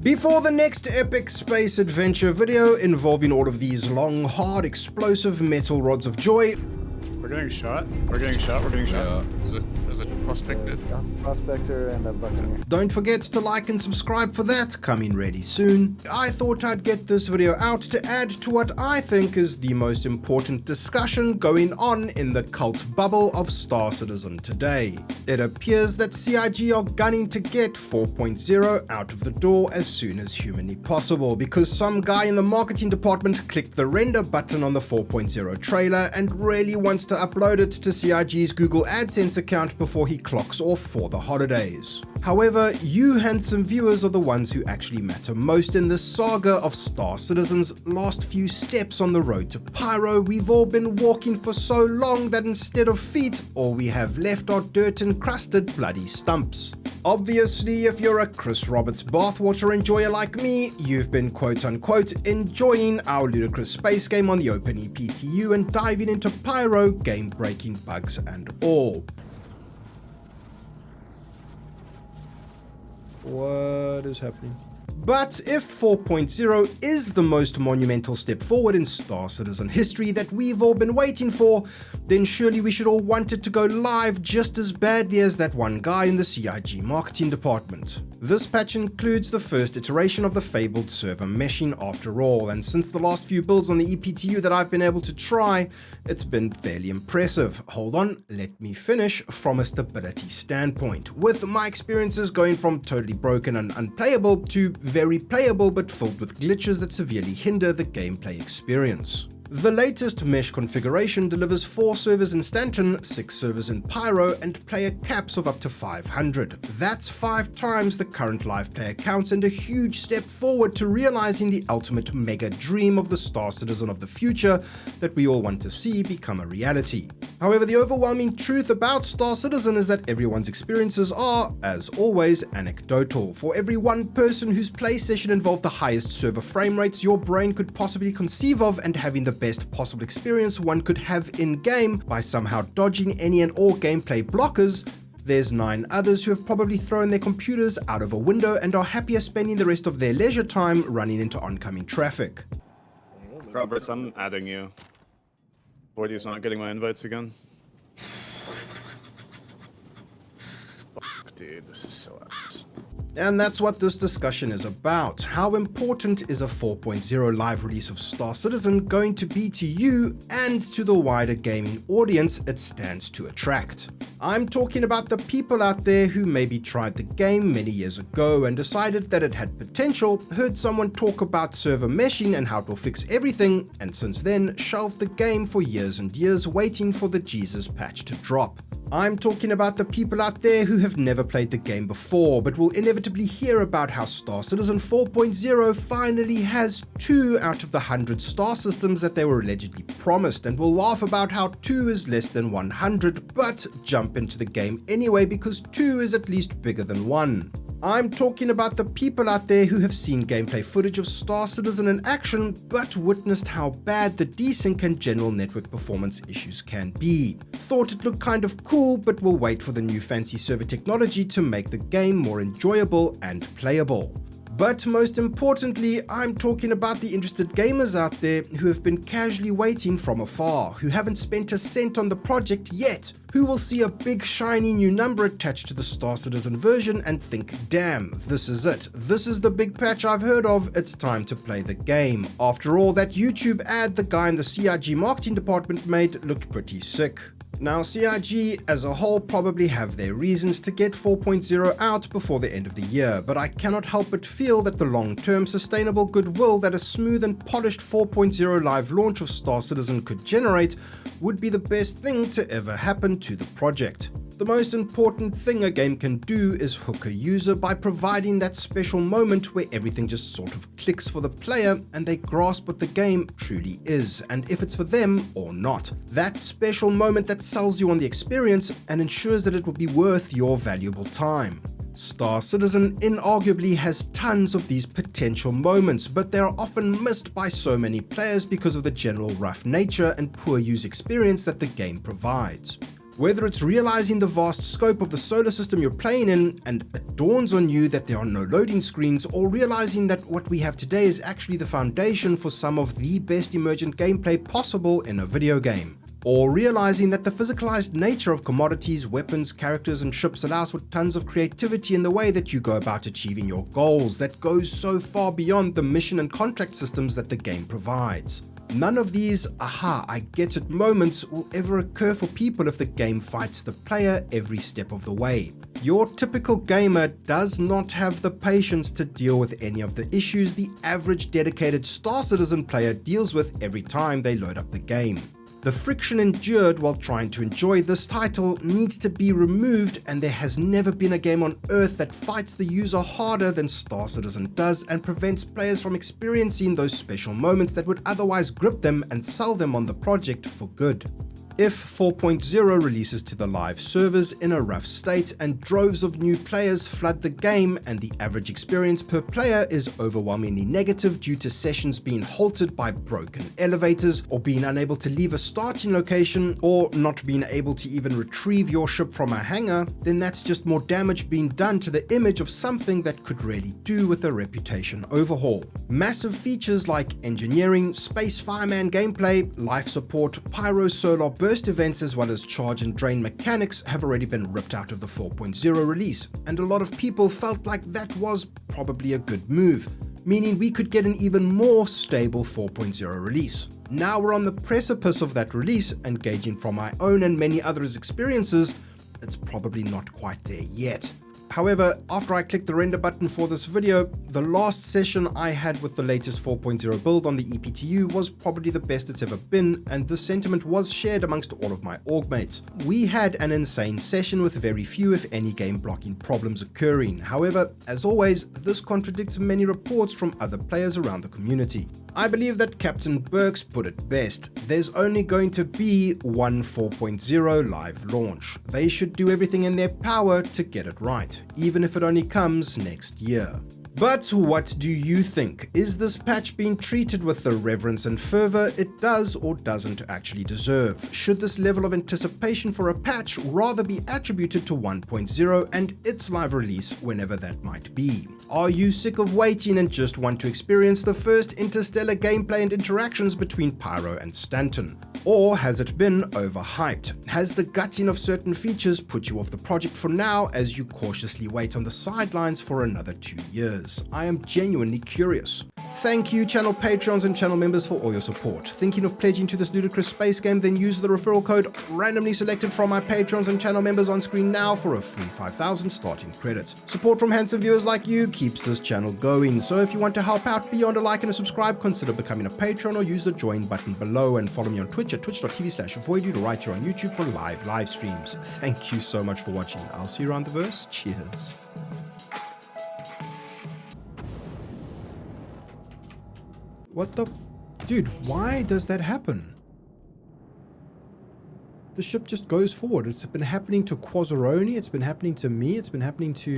Before the next epic space adventure video involving all of these long, hard, explosive metal rods of joy, We're getting shot. We're getting shot. Yeah, there's a prospector. Prospector and a buccaneer. don't forget to like and subscribe for that, coming really soon. I thought I'd get this video out to add to what I think is the most important discussion going on in the cult bubble of Star Citizen today. It appears that CIG are gunning to get 4.0 out of the door as soon as humanly possible, because some guy in the marketing department clicked the render button on the 4.0 trailer and really wants to upload it to CIG's Google AdSense account before he clocks off for the holidays. However, you handsome viewers are the ones who actually matter most in this saga of Star Citizen's last few steps on the road to Pyro. We've all been walking for so long that instead of feet, all we have left are dirt-encrusted bloody stumps. Obviously, if you're a Chris Roberts bathwater enjoyer like me, you've been quote-unquote enjoying our ludicrous space game on the Open EPTU and diving into Pyro, game-breaking bugs and all. What is happening? But if 4.0 is the most monumental step forward in Star Citizen history that we've all been waiting for, then surely we should all want it to go live just as badly as that one guy in the CIG marketing department. This patch includes the first iteration of the fabled server meshing after all, and since the last few builds on the EPTU that I've been able to try, it's been fairly impressive. Hold on, let me finish from a stability standpoint, with my experiences going from totally broken and unplayable to very playable but filled with glitches that severely hinder the gameplay experience. The latest mesh configuration delivers 4 servers in Stanton, 6 servers in Pyro, and player caps of up to 500. That's 5 times the current live player counts and a huge step forward to realizing the ultimate mega dream of the Star Citizen of the future that we all want to see become a reality. However, the overwhelming truth about Star Citizen is that everyone's experiences are, as always, anecdotal. For every one person whose play session involved the highest server frame rates your brain could possibly conceive of and having the best possible experience one could have in-game by somehow dodging any and all gameplay blockers, there's 9 others who have probably thrown their computers out of a window and are happier spending the rest of their leisure time running into oncoming traffic. Roberts, I'm adding you. Boydie's not getting my invites again. Fuck, dude, this is so ass. And that's what this discussion is about. How important is a 4.0 live release of Star Citizen going to be to you and to the wider gaming audience it stands to attract? I'm talking about the people out there who maybe tried the game many years ago and decided that it had potential, heard someone talk about server meshing and how it will fix everything, and since then shelved the game for years and years waiting for the Jesus patch to drop. I'm talking about the people out there who have never played the game before, but will inevitably hear about how Star Citizen 4.0 finally has 2 out of the 100 star systems that they were allegedly promised, and will laugh about how 2 is less than 100, but jump into the game anyway because 2 is at least bigger than 1. I'm talking about the people out there who have seen gameplay footage of Star Citizen in action, but witnessed how bad the desync and general network performance issues can be. Thought it looked kind of cool, but will wait for the new fancy server technology to make the game more enjoyable and playable. But most importantly, I'm talking about the interested gamers out there who have been casually waiting from afar, who haven't spent a cent on the project yet, who will see a big shiny new number attached to the Star Citizen version and think, damn, this is it. This is the big patch I've heard of, it's time to play the game. After all, that YouTube ad the guy in the CIG marketing department made looked pretty sick. Now, CIG as a whole probably have their reasons to get 4.0 out before the end of the year, but I cannot help but feel that the long-term sustainable goodwill that a smooth and polished 4.0 live launch of Star Citizen could generate would be the best thing to ever happen to the project. The most important thing a game can do is hook a user by providing that special moment where everything just sort of clicks for the player and they grasp what the game truly is, and if it's for them or not. That special moment that sells you on the experience and ensures that it will be worth your valuable time. Star Citizen inarguably has tons of these potential moments, but they are often missed by so many players because of the general rough nature and poor user experience that the game provides. Whether it's realizing the vast scope of the solar system you're playing in and it dawns on you that there are no loading screens, or realizing that what we have today is actually the foundation for some of the best emergent gameplay possible in a video game. Or realizing that the physicalized nature of commodities, weapons, characters, and ships allows for tons of creativity in the way that you go about achieving your goals that goes so far beyond the mission and contract systems that the game provides. None of these aha, I get it moments will ever occur for people if the game fights the player every step of the way. Your typical gamer does not have the patience to deal with any of the issues the average dedicated Star Citizen player deals with every time they load up the game. The friction endured while trying to enjoy this title needs to be removed, and there has never been a game on Earth that fights the user harder than Star Citizen does and prevents players from experiencing those special moments that would otherwise grip them and sell them on the project for good. If 4.0 releases to the live servers in a rough state and droves of new players flood the game and the average experience per player is overwhelmingly negative due to sessions being halted by broken elevators or being unable to leave a starting location or not being able to even retrieve your ship from a hangar, then that's just more damage being done to the image of something that could really do with a reputation overhaul. Massive features like engineering, space fireman gameplay, life support, pyro solar burst events, as well as charge and drain mechanics have already been ripped out of the 4.0 release, and a lot of people felt like that was probably a good move, meaning we could get an even more stable 4.0 release. Now we're on the precipice of that release, and gauging from my own and many others' experiences, it's probably not quite there yet. However, after I clicked the render button for this video, the last session I had with the latest 4.0 build on the EPTU was probably the best it's ever been, and this sentiment was shared amongst all of my org mates. We had an insane session with very few if any game blocking problems occurring. However, as always, this contradicts many reports from other players around the community. I believe that Captain Burks put it best. There's only going to be one 4.0 live launch. They should do everything in their power to get it right, even if it only comes next year. But what do you think? Is this patch being treated with the reverence and fervor it does or doesn't actually deserve? Should this level of anticipation for a patch rather be attributed to 1.0 and its live release whenever that might be? Are you sick of waiting and just want to experience the first interstellar gameplay and interactions between Pyro and Stanton? Or has it been overhyped? Has the gutting of certain features put you off the project for now as you cautiously wait on the sidelines for another 2 years? I am genuinely curious. Thank you channel patrons and channel members for all your support. Thinking of pledging to this ludicrous space game? Then use the referral code randomly selected from my patrons and channel members on screen now for a free 5,000 starting credits. Support from handsome viewers like you keeps this channel going, so if you want to help out beyond a like and a subscribe, consider becoming a patron or use the join button below, and follow me on Twitch at twitch.tv/avoidyou to right here on YouTube for live streams. Thank you so much for watching. I'll see you around the verse. Cheers. What the dude, why does that happen? The ship just goes forward. It's been happening to Quazaroni, it's been happening to me, it's been happening to